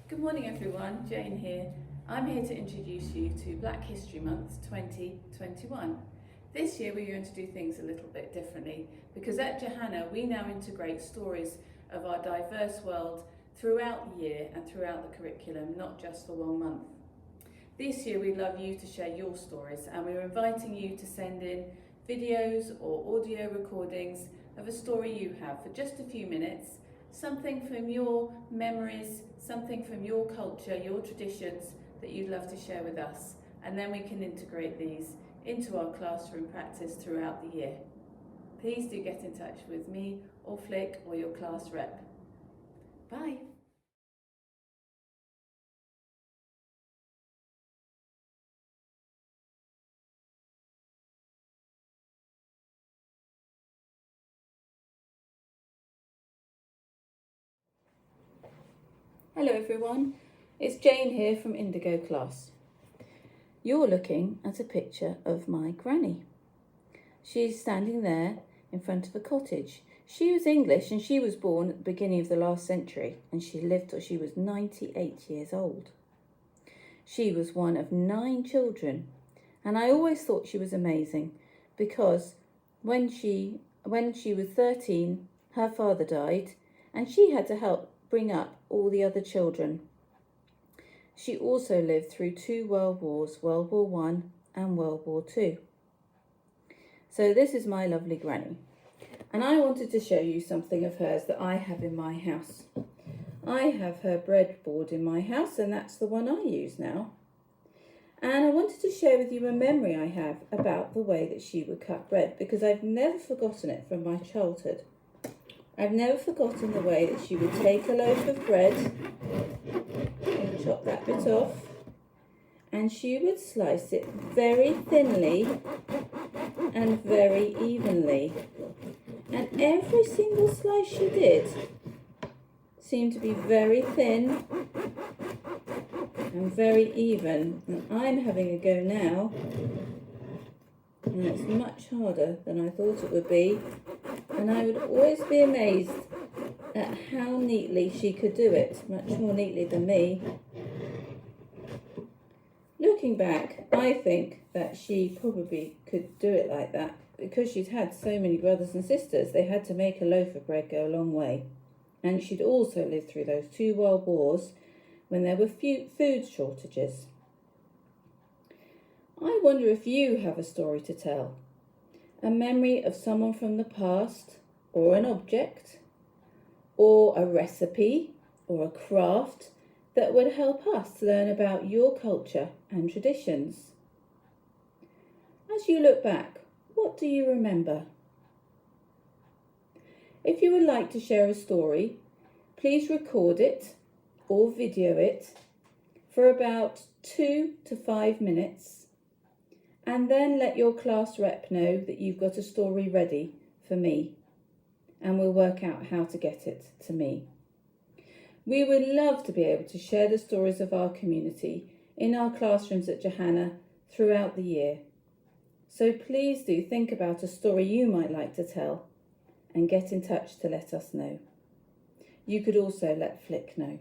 Good morning everyone, Jane here. I'm here to introduce you to Black History Month 2021. This year we're going to do things a little bit differently because at Johanna we now integrate stories of our diverse world throughout the year and throughout the curriculum, not just for 1 month. This year we'd love you to share your stories and we're inviting you to send in videos or audio recordings of a story you have for just a few minutes. Something from your memories, something from your culture, your traditions that you'd love to share with us. And then we can integrate these into our classroom practice throughout the year. Please do get in touch with me or Flick or your class rep. Bye. Hello everyone, it's Jane here from Indigo class. You're looking at a picture of my granny. She's standing there in front of a cottage. She was English and she was born at the beginning of the last century and she lived till she was 98 years old. She was one of 9 children and I always thought she was amazing because when she was 13, her father died and she had to help bring up all the other children. She also lived through 2 world wars, World War One and World War Two. So this is my lovely granny. And I wanted to show you something of hers that I have in my house. I have her breadboard in my house and that's the one I use now. And I wanted to share with you a memory I have about the way that she would cut bread because I've never forgotten it from my childhood. I've never forgotten the way that she would take a loaf of bread and chop that bit off and she would slice it very thinly and very evenly. And every single slice she did seemed to be very thin and very even. And I'm having a go now and it's much harder than I thought it would be. And I would always be amazed at how neatly she could do it, much more neatly than me. Looking back, I think that she probably could do it like that because she'd had so many brothers and sisters. They had to make a loaf of bread go a long way. And she'd also lived through those 2 world wars when there were food shortages. I wonder if you have a story to tell. A memory of someone from the past, or an object, or a recipe, or a craft that would help us learn about your culture and traditions. As you look back, what do you remember? If you would like to share a story, please record it or video it for about 2 to 5 minutes. And then let your class rep know that you've got a story ready for me. And we'll work out how to get it to me. We would love to be able to share the stories of our community in our classrooms at Johanna throughout the year. So please do think about a story you might like to tell and get in touch to let us know. You could also let Flick know.